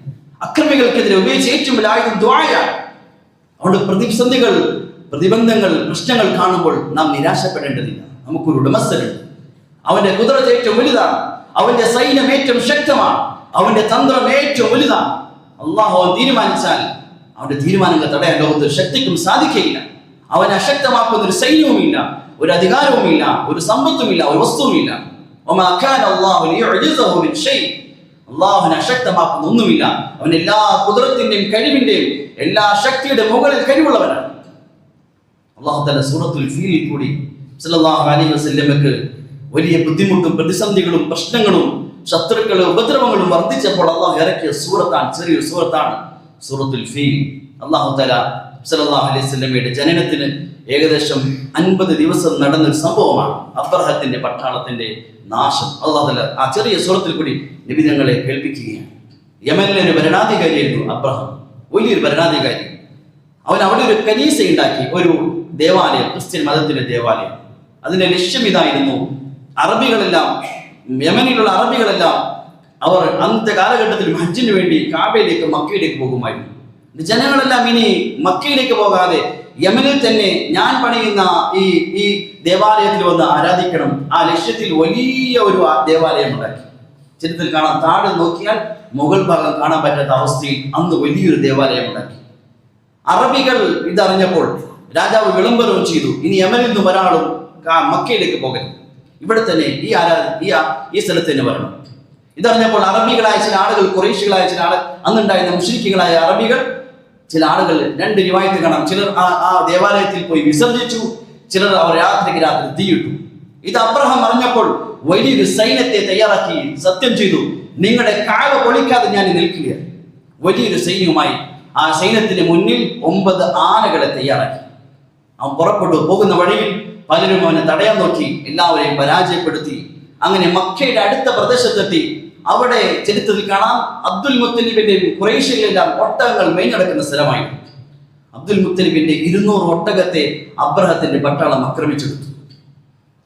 അക്രമികൾക്കെതിരെ ഉപയോഗിച്ച ഏറ്റവും വലിയ ആയുധം ദുആയാണ്. അതുകൊണ്ട് പ്രതിസന്ധികൾ, പ്രതിബന്ധങ്ങൾ, പ്രശ്നങ്ങൾ കാണുമ്പോൾ നാം നിരാശപ്പെടേണ്ടതില്ല. നമുക്കൊരു ഉടമസ്ഥനുണ്ട്. അവന്റെ കുതിരത്ത് ഏറ്റവും വലുതാണ്, അവന്റെ സൈന്യം ഏറ്റവും ശക്തമാണ്, അവന്റെ തന്ത്രം ഏറ്റവും വലുതാണ്. അള്ളാഹു തീരുമാനിച്ചാൽ അവന്റെ തീരുമാനങ്ങൾ തടയാൻ ലോകത്തൊരു ശക്തിക്കും സാധിക്കുകയില്ല. അവനെ അശക്തമാക്കുന്ന ഒരു സൈന്യവുമില്ല, ഒരു അധികാരവുമില്ല, ഒരു സമ്പത്തുമില്ല, ഒരു വസ്തുവുമില്ല. അള്ളാഹുവിനെ അശക്തമാക്കുന്ന ഒന്നുമില്ല. അവൻ എല്ലാ ഖുദ്റത്തിന്റെയും കഴിവിന്റെയും എല്ലാ ശക്തിയുടെ മുകളിൽ കഴിവുള്ളവനാണ്. അല്ലാഹു തആല സൂറത്തുൽ ഫീലിൽ കൂടി സല്ലല്ലാഹു അലൈഹി വസല്ലമക്ക് വലിയ ബുദ്ധിമുട്ടും പ്രതിസന്ധികളും പ്രശ്നങ്ങളും ശത്രുക്കളും ഉപദ്രവങ്ങളും വർദ്ധിച്ചപ്പോൾ അള്ളാഹു ഇറക്കിയ സൂറത്താണ്, ചെറിയൊരു സൂറത്താണ് സൂറത്തുൽ ഫീൽ. അല്ലാഹു തആല സല്ലല്ലാഹു അലൈഹി വസല്ലമയുടെ ജനനത്തിന് ഏകദേശം 50 ദിവസം നടന്നൊരു സംഭവമാണ് അബ്രഹത്തിന്റെ പട്ടാളത്തിന്റെ നാശം. അല്ലാഹു തആല ആ ചെറിയ സൂറത്തിൽ കൂടി നബി തങ്ങളെ കേൾപ്പിക്കുകയാണ്. യമനിലെ ഒരു ഭരണാധികാരിയായിരുന്നു അബ്രഹാം, വലിയൊരു ഭരണാധികാരി. അവൻ അവിടെ ഒരു കനീസ ഉണ്ടാക്കി, ഒരു ദേവാലയം, ക്രിസ്ത്യൻ മതത്തിന്റെ ദേവാലയം. അതിന്റെ ലക്ഷ്യം ഇതായിരുന്നു, അറബികളെല്ലാം, യമനിലുള്ള അറബികളെല്ലാം അവർ അന്നത്തെ കാലഘട്ടത്തിൽ ഹജ്ജിന് വേണ്ടി കാബയിലേക്ക് മക്കയിലേക്ക് പോകുമായിരുന്നു. ജനങ്ങളെല്ലാം ഇനി മക്കയിലേക്ക് പോകാതെ യമനിൽ തന്നെ ഞാൻ പണിയുന്ന ഈ ദേവാലയത്തിൽ വന്ന് ആരാധിക്കണം. ആ ലക്ഷ്യത്തിൽ വലിയ ഒരു ദേവാലയം ഉണ്ടാക്കി. ചരിത്രത്തിൽ കാണാൻ, താഴെ നോക്കിയാൽ മുകൾ ഭാഗം കാണാൻ പറ്റാത്ത അവസ്ഥയിൽ അന്ന് വലിയൊരു ദേവാലയം ഉണ്ടാക്കി. അറബികൾ ഇതറിഞ്ഞപ്പോൾ രാജാവ് വിളംബരവും ചെയ്തു, ഇനി യമനിൽ നിന്നും ഒരാളും മക്കയിലേക്ക് പോകരുത്, ഇവിടെ തന്നെ ഈ സ്ഥലത്ത് തന്നെ വരണം. ഇതറിഞ്ഞപ്പോൾ അറബികളായ ചില ആളുകൾ, ഖുറൈശികളായ ചില ആളുകൾ, അന്നുണ്ടായിരുന്ന മുശ്രിക്കുകളായ അറബികൾ, ചില ആളുകൾ 2 റിവായത്ത് കാണാം. ചിലർ ആ ദേവാലയത്തിൽ പോയി വിസർജിച്ചു, ചിലർ അവർ രാത്രി തീയിട്ടു. ഇത് അബ്രഹാം അറിഞ്ഞപ്പോൾ വലിയൊരു സൈന്യത്തെ തയ്യാറാക്കി സത്യം ചെയ്തു, നിങ്ങളുടെ കാവ പൊളിക്കാതെ ഞാൻ നിൽക്കില്ല. വലിയൊരു സൈന്യവുമായി ആ സൈന്യത്തിന് മുന്നിൽ 9 ആനകളെ തയ്യാറാക്കി. അവൻ പുറപ്പെട്ടു. പോകുന്ന വഴിയിൽ പലരും അവനെ തടയാൻ നോക്കി, എല്ലാവരെയും പരാജയപ്പെടുത്തി. അങ്ങനെ മക്കയുടെ അടുത്ത പ്രദേശത്തെത്തി. അവിടെ ചരിത്രത്തിൽ കാണാം, അബ്ദുൽ മുത്തലിബിന്റെയും ഖുറൈശികളെല്ലാം ഒട്ടകങ്ങൾ മേഞ്ഞടക്കുന്ന സ്ഥലമായിരുന്നു. അബ്ദുൽ മുത്തലിബിന്റെ 200 ഒട്ടകത്തെ അബ്രഹത്തിന്റെ പട്ടാളം ആക്രമിച്ചെടുത്തു.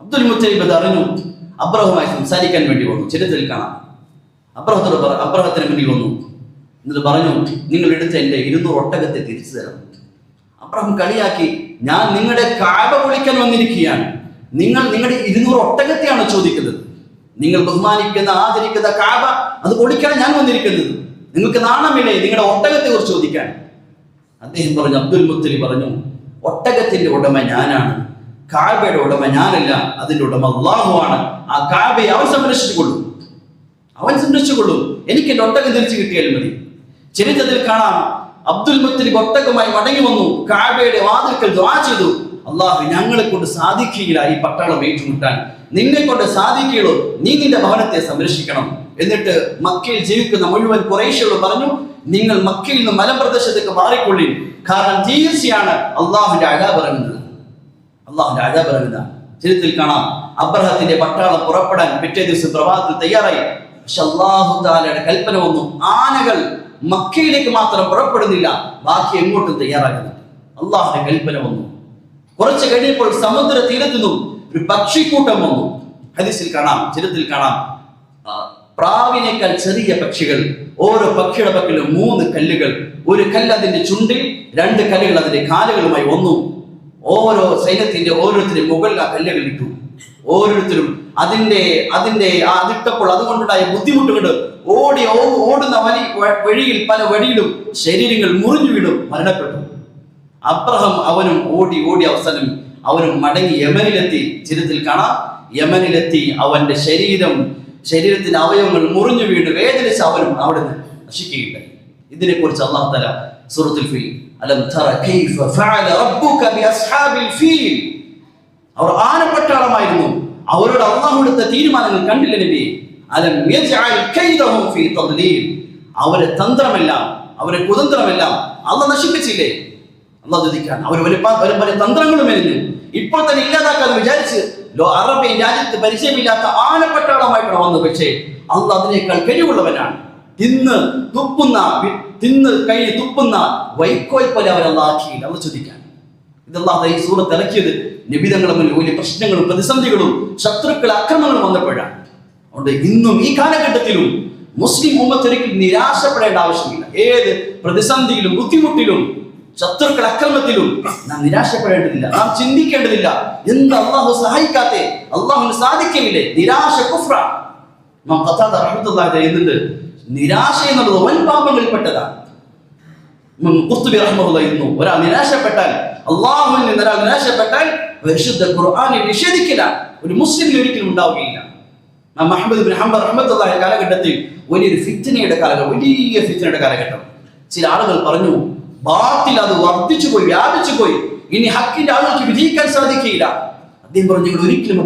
അബ്ദുൽ മുത്തലിബ് അറിഞ്ഞു, അബ്രഹവുമായി സംസാരിക്കാൻ വേണ്ടി വന്നു. ചരിത്രത്തിൽ കാണാം, അബ്രഹത്തിന് മുന്നിൽ വന്നു. എന്നിട്ട് പറഞ്ഞു, നിങ്ങൾ എടുത്ത എന്റെ 200 ഒട്ടകത്തെ തിരിച്ചു തരണം. അബ്രഹാം കളിയാക്കി, ഞാൻ നിങ്ങളുടെ കാബ പൊളിക്കാൻ വന്നിരിക്കുകയാണ്, നിങ്ങൾ നിങ്ങളുടെ 200 ഒട്ടകത്തെയാണ് ചോദിക്കുന്നത്. നിങ്ങൾ ബഹുമാനിക്കുന്ന ആദരിക്കുന്ന കാബ, അത് പൊളിക്കാൻ ഞാൻ വന്നിരിക്കുന്നത്. നിങ്ങൾക്ക് നാണമില്ലേ നിങ്ങളുടെ ഒട്ടകത്തെ കുറിച്ച് ചോദിക്കാൻ? അദ്ദേഹം പറഞ്ഞു, അബ്ദുൽ മുത്തലിബ് പറഞ്ഞു, ഒട്ടകത്തിന്റെ ഉടമ ഞാനാണ്, കാബയുടെ ഉടമ ഞാനല്ല, അതിന്റെ ഉടമ അല്ലാഹുവാണ്. ആ കാബയെ അവൻ സംരക്ഷിച്ചുകൊള്ളും, എനിക്ക് എന്റെ ഒട്ടകം തിരിച്ചു കിട്ടിയാലും മതി. ചരിത്രത്തിൽ കാണാം, അബ്ദുൽ മുത്തലിബ് ഒട്ടകമായി മടങ്ങി വന്നു, കാബയുടെ വാതിൽക്കൽ ദുആ ചെയ്തു, അല്ലാഹു ഞങ്ങളെ കൊണ്ട് സാധിക്കുകയില്ല ഈ പട്ടാളം ഏറ്റുമുട്ടാൻ, നിന്നെ കൊണ്ട് സാധിക്കുകയുള്ളൂ, നീ നിന്റെ ഭവനത്തെ സംരക്ഷിക്കണം. എന്നിട്ട് മക്കയിൽ ജീവിക്കുന്ന മുഴുവൻ ഖുറൈശികളോട് പറഞ്ഞു, നിങ്ങൾ മക്കയിൽ നിന്ന് മലപ്രദേശത്തേക്ക് മാറിക്കൊള്ളി, കാരണം തീർച്ചയാണ് അള്ളാഹുവിന്റെ അദാബ് ഇറങ്ങുന്നത്. ചരിത്രത്തിൽ കാണാം, അബ്രഹത്തിന്റെ പട്ടാളം പുറപ്പെടാൻ പിറ്റേ ദിവസം പ്രഭാതത്തിൽ തയ്യാറായി. പക്ഷെ അല്ലാഹു തആലയുടെ കൽപ്പന വന്നു, ആനകൾ മക്കയിലേക്ക് മാത്രം പുറപ്പെടുന്നില്ല, ബാക്കി എങ്ങോട്ടും തയ്യാറാകുന്നു. അള്ളാഹുവിന്റെ കൽപ്പന വന്നു. കുറച്ച് കഴിഞ്ഞപ്പോൾ സമുദ്ര തീരത്തു നിന്നും ഒരു പക്ഷിക്കൂട്ടം വന്നു. ഹദീസിൽ കാണാം, ചരിത്രത്തിൽ കാണാം, പ്രാവിനേക്കാൾ ചെറിയ പക്ഷികൾ. ഓരോ പക്ഷിയുടെ പക്കലും 3 കല്ലുകൾ, ഒരു കല്ല് അതിന്റെ ചുണ്ടിൽ, 2 കല്ലുകൾ അതിന്റെ കാലുകളുമായി വന്നു. ഓരോ സൈന്യത്തിന്റെ ഓരോരുത്തരും മുകളിൽ ആ കല്ലുകൾ ഇട്ടു. ഓരോരുത്തരും അതിട്ടപ്പോൾ അതുകൊണ്ടുണ്ടായ ബുദ്ധിമുട്ടുകൊണ്ട് ഓടുന്ന വഴിയിൽ പല വഴിയിലും ശരീരങ്ങൾ മുറിഞ്ഞു വീണും മരണപ്പെട്ടു. അബ്രഹാം അവനും ഓടി അവസാനം അവനും മടങ്ങി യമനിലെത്തി. ചരിത്രത്തിൽ കാണാം, യമനിലെത്തി അവന്റെ ശരീരത്തിന്റെ അവയവങ്ങൾ മുറിഞ്ഞു വീണ് വേദനിച്ച് അവനും അവിടെ നശിക്കുകയുണ്ടായി. ഇതിനെക്കുറിച്ച് അല്ലാഹു തആല സൂറത്തുൽ ഫീൽ, അലം തറ കൈഫ ഫഅല റബ്ബുക ബിഅസ്ഹാബിൽ ഫീൽ, അവർ ആനപ്പട്ടാളമായിരുന്നു, അവരോട് അല്ലാഹു എടുത്ത തീരുമാനങ്ങൾ കണ്ടില്ല നബി. അലം യജ്അൽ കൈദഹും ഫീ തദ്ലീൽ, അവരെ തന്ത്രമെല്ലാം, അവരെ കുതന്ത്രമെല്ലാം അല്ലാഹു നശിപ്പിച്ചില്ലേ? അല്ലാഹു ചോദിക്കാൻ, അവർ പല തന്ത്രങ്ങളും എറിഞ്ഞു, ഇപ്പോൾ തന്നെ ഇല്ലാതാക്കാൻ വിചാരിച്ച് അറേബ്യൻ രാജ്യത്ത് പരിചയമില്ലാത്ത ആനപ്പട്ടാളമായിട്ടാണ് വന്നത്. പക്ഷേ അല്ലാഹു അതിനേക്കാൾ കഴിവുള്ളവനാണ്. തിന്ന് കൈ തുപ്പുന്ന വൈക്കോൽ പോലെ അവരല്ലാക്കിയില്ല. അല്ലാഹു ചോദിക്കാൻ, ഇതല്ലാഹു ഈ സൂറത്ത് ഇറക്കിയത് നബിതങ്ങളുടെ മുന്നിൽ വലിയ പ്രശ്നങ്ങളും പ്രതിസന്ധികളും ശത്രുക്കൾ ആക്രമണങ്ങളും വന്നപ്പോഴാണ്. അതുകൊണ്ട് ഇന്നും ഈ കാലഘട്ടത്തിലും മുസ്ലിം ഉമ്മത്ത് ഒരിക്കലും നിരാശപ്പെടേണ്ട ആവശ്യമില്ല. ഏത് പ്രതിസന്ധിയിലും ബുദ്ധിമുട്ടിലും ശത്രുക്കൾ അക്രമത്തിലും നാം നിരാശപ്പെടേണ്ടതില്ല, നാം ചിന്തിക്കേണ്ടതില്ല, എന്ത് അള്ളാഹു സഹായിക്കാത്തെ, അള്ളാഹുവിന് സാധിക്കില്ലേ? നിരാശ കുഫ്റാണ്. നാം ഖതാദ റഹ്മത്തുള്ളാഹി പറയുന്നുണ്ട്, നിരാശ എന്നുള്ളത് വൻ പാപങ്ങളിൽപ്പെട്ടതാണ്. ഖുർത്തുബി റഹ്മത്തുള്ളാഹി പറയുന്നു, ഒരാൾ നിരാശപ്പെട്ടാൽ, അള്ളാഹുവിൽ നിന്ന് ഒരാൾ നിരാശപ്പെട്ടാൽ പരിശുദ്ധ ഖുർആനെ നിഷേധിക്കില്ല, ഒരു മുസ്ലിമിന് ഒരിക്കലും ഉണ്ടാവുകയില്ല. മുഹമ്മദ് ബിൻ ഹംബൽ റഹ്മത്തുള്ളാഹി കാലഘട്ടത്തിൽ വലിയ ഫിത്നയുടെ കാലഘട്ടം. ചില ആളുകൾ പറഞ്ഞു, ബാത്തിൽ അത് വർദ്ധിച്ചു പോയി, വ്യാപിച്ചു പോയി, ഇനി ഹക്കിന്റെ ആളുകൾക്ക് വിധിക്കാൻ സാധിക്കില്ല. അദ്ദേഹം പറഞ്ഞു, നിങ്ങൾ ഒരിക്കലും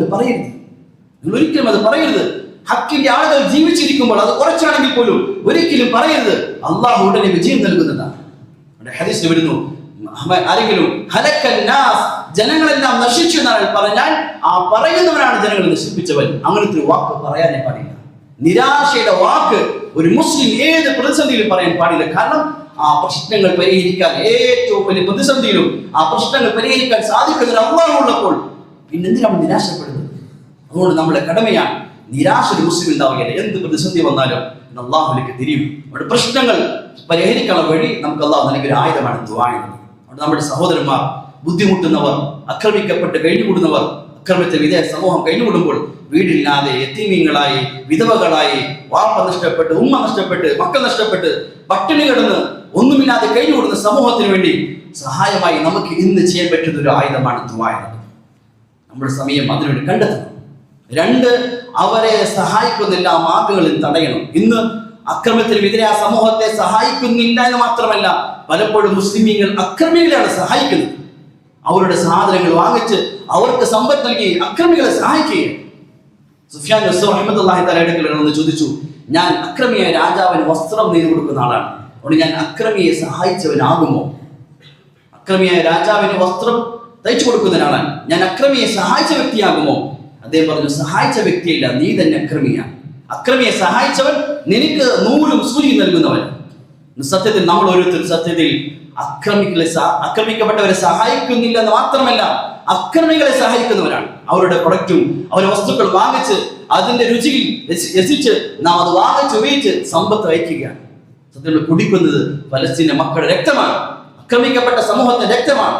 അത് പറയരുത്. ഹക്കിന്റെ ആളുകൾ ജീവിച്ചിരിക്കുമ്പോൾ അത് കുറച്ചാണെങ്കിൽ പോലും ഒരിക്കലും പറയരുത്. അള്ളാഹു ഉടനെ വിജയം നൽകുന്നതാണ്. ഹദീസിൽ വരുന്നു, ആരെങ്കിലും ജനങ്ങളെല്ലാം നശിച്ചു എന്നാണ് പറഞ്ഞാൽ ആ പറയുന്നവനാണ് ജനങ്ങളെ നശിപ്പിച്ചവൻ. അങ്ങനത്തെ ഒരു വാക്ക് പറയാനേ പാടില്ല. നിരാശയുടെ വാക്ക് ഒരു മുസ്ലിം ഏത് പ്രതിസന്ധിയിലും പറയാൻ പാടില്ല. കാരണം ആ പ്രശ്നങ്ങൾ പരിഹരിക്കാൻ, ഏറ്റവും വലിയ പ്രതിസന്ധിയിലും ആ പ്രശ്നങ്ങൾ പരിഹരിക്കാൻ സാധിക്കുന്നതിന് അല്ലാഹു ഉള്ളപ്പോൾ പിന്നെന്തിനാണ് നിരാശപ്പെടുന്നത്? അതുകൊണ്ട് നമ്മുടെ കടമയാണ് നിരാശ ഒരു മുസ്ലിം ഉണ്ടാവുകയില്ല. എന്ത് പ്രതിസന്ധി വന്നാലും അല്ലാഹുവിലേക്ക് തിരിയും. നമ്മുടെ പ്രശ്നങ്ങൾ പരിഹരിക്കാനുള്ള വഴി നമുക്ക് അല്ലാഹു നൽകിയ ആയുധമാണ് ദുആ എന്നത്. അതുകൊണ്ട് നമ്മുടെ സഹോദരന്മാർ, ബുദ്ധിമുട്ടുന്നവർ, ആക്രമിക്കപ്പെട്ട് കഴിഞ്ഞുകൂടുന്നവർ, അക്രമത്തെ വിധേയ സമൂഹം കഴിഞ്ഞുകൂടുമ്പോൾ വീടില്ലാതെ യതീമീങ്ങളായി, വിധവകളായി, വാപ്പ നഷ്ടപ്പെട്ട്, ഉമ്മ നഷ്ടപ്പെട്ട്, മക്കൾ നഷ്ടപ്പെട്ട്, പട്ടിണി കിടന്ന് ഒന്നുമില്ലാതെ കഴിഞ്ഞുകൂടുന്ന സമൂഹത്തിന് വേണ്ടി സഹായമായി നമുക്ക് ഇന്ന് ചെയ്യാൻ പറ്റുന്ന ഒരു ആയുധമാണ് ദുആ എന്നത്. നമ്മുടെ സമയം അതിനുവേണ്ടി കണ്ടെത്തണം. 2, അവരെ സഹായിക്കുന്ന എല്ലാ മാർഗങ്ങളും തടയണം. ഇന്ന് അക്രമത്തിനെതിരെ ആ സമൂഹത്തെ സഹായിക്കുന്നില്ല എന്ന് മാത്രമല്ല, പലപ്പോഴും മുസ്ലിമീങ്ങൾ അക്രമികളെയാണ് സഹായിക്കുന്നത്. അവരുടെ സാധനങ്ങൾ വാങ്ങിച്ച് അവർക്ക് സമ്പത്ത് നൽകി അക്രമികളെ സഹായിക്കുകയാണ്. സുഫിയാൻ റഹ്മത്തുള്ളാഹി തആല അടുക്കൽ ചോദിച്ചു, ഞാൻ അക്രമിയായ രാജാവിന് വസ്ത്രം നെയ്തു കൊടുക്കുന്ന ആളാണ്, അതുകൊണ്ട് ഞാൻ അക്രമിയെ സഹായിച്ചവനാകുമോ? അക്രമിയായ രാജാവിന് വസ്ത്രം തയ്ച്ചു കൊടുക്കുന്ന ഒരാളാണ്, ഞാൻ അക്രമിയെ സഹായിച്ച വ്യക്തിയാകുമോ? അദ്ദേഹം പറഞ്ഞു, സഹായിച്ച വ്യക്തിയല്ല, നീ തന്നെ അക്രമിയാണ്. അക്രമിയെ സഹായിച്ചവൻ നിനക്ക് നൂലും സൂചിയും നൽകുന്നവൻ. സത്യത്തിൽ നമ്മൾ ഓരോരുത്തരും സത്യത്തിൽ അക്രമിക്കപ്പെട്ടവരെ സഹായിക്കുന്നില്ല എന്ന് മാത്രമല്ല, അക്രമികളെ സഹായിക്കുന്നവരാണ്. അവരുടെ പ്രൊഡക്റ്റും അവരുടെ വസ്തുക്കൾ വാങ്ങിച്ച് അതിന്റെ രുചിയിൽ രസിച്ച് നാം അത് വാങ്ങിച്ച് ഉപയോഗിച്ച് സമ്പത്ത് വയ്ക്കുകയാണ്. സത്യത്തിൽ കുടിക്കുന്നത് ഫലസ്തീന്റെ മക്കളുടെ രക്തമാണ്, ആക്രമിക്കപ്പെട്ട സമൂഹത്തിന്റെ രക്തമാണ്,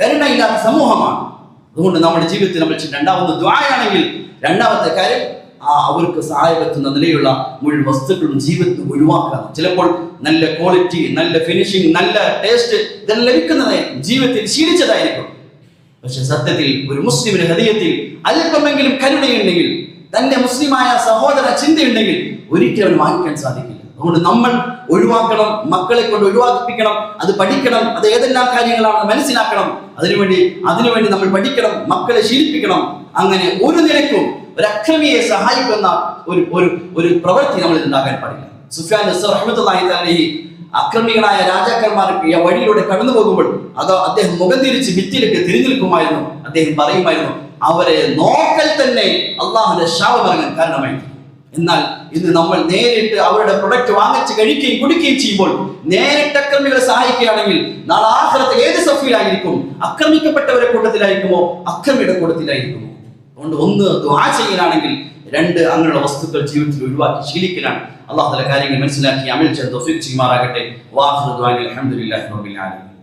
കരുണയില്ലാത്ത സമൂഹമാണ്. അതുകൊണ്ട് നമ്മുടെ ജീവിതത്തിൽ നമ്മൾ രണ്ടാമത്തെ ദുആയാണെങ്കിൽ, രണ്ടാമത്തെ കാര്യം അവർക്ക് സഹായകത്തുന്ന നിലയിലുള്ള മുഴുവൻ വസ്തുക്കളും ജീവിതത്തിൽ ഒഴിവാക്കുക. ചിലപ്പോൾ നല്ല ക്വാളിറ്റി, നല്ല ഫിനിഷിംഗ്, നല്ല ടേസ്റ്റ് ഇതെല്ലാം ലഭിക്കുന്നതായിരിക്കും, ജീവിതത്തിൽ ശീലിച്ചതായിരിക്കും. പക്ഷെ സത്യത്തിൽ ഒരു മുസ്ലിമിന്റെ ഹൃദയത്തിൽ അല്പമെങ്കിലും കരുണയുണ്ടെങ്കിൽ, തന്റെ മുസ്ലിമായ സഹോദര ചിന്തയുണ്ടെങ്കിൽ ഒരിക്കലും അവൻ വാങ്ങിക്കാൻ സാധിക്കില്ല. അതുകൊണ്ട് നമ്മൾ ഒഴിവാക്കണം, മക്കളെ കൊണ്ട് ഒഴിവാക്കിപ്പിക്കണം, അത് പഠിക്കണം, അത് ഏതെല്ലാം കാര്യങ്ങളാണെന്ന് മനസ്സിലാക്കണം. അതിനുവേണ്ടി നമ്മൾ പഠിക്കണം, മക്കളെ ശീലിപ്പിക്കണം. അങ്ങനെ ഒരു നിലയ്ക്കും ഒരു അക്രമിയെ സഹായിക്കുന്ന ഒരു പ്രവൃത്തി നമ്മൾ ഉണ്ടാകാൻ പാടില്ല. സുഫിയാൻ റഹ്മത്തുള്ളാഹി തആല ഈ അക്രമികളായ രാജാക്കന്മാർക്ക് ഈ വഴിയിലൂടെ കടന്നു പോകുമ്പോൾ അദ്ദേഹം മുഖം തിരിച്ച് ഭിത്തിയിലേക്ക് തിരിഞ്ഞു നിൽക്കുമായിരുന്നു. അദ്ദേഹം പറയുമായിരുന്നു, അവരെ നോക്കൽ തന്നെ അള്ളാഹുവിന്റെ ശാപം ഇറങ്ങാൻ കാരണമായി. എന്നാൽ ഇന്ന് നമ്മൾ നേരിട്ട് അവരുടെ പ്രൊഡക്റ്റ് വാങ്ങിച്ച് കഴിക്കുകയും കുടിക്കുകയും ചെയ്യുമ്പോൾ നേരിട്ട് അക്രമികളെ സഹായിക്കുകയാണെങ്കിൽ നാളെ ആഖിറത്തിൽ ഏത് സഫീലായിരിക്കും? ആക്രമിക്കപ്പെട്ടവരെ കൂട്ടത്തിലായിരിക്കുമോ, അക്രമിയുടെ കൂട്ടത്തിലായിരിക്കുമോ? അതുകൊണ്ട് 1 ദുആ ചെയ്യലാണെങ്കിൽ, 2 അങ്ങനെയുള്ള വസ്തുക്കൾ ജീവിതത്തിൽ ഒഴിവാക്കി ശീലിക്കലാണ്. അല്ലാഹു തആല കാര്യങ്ങൾ മനസ്സിലാക്കി അമൽ ചെയ്ത് തൗഫീഖ് ചെയ്യുമാറാകട്ടെ. വാഖിറു ദുആഇൽ അൽഹംദുലില്ലാഹി റബ്ബിൽ ആലമീൻ.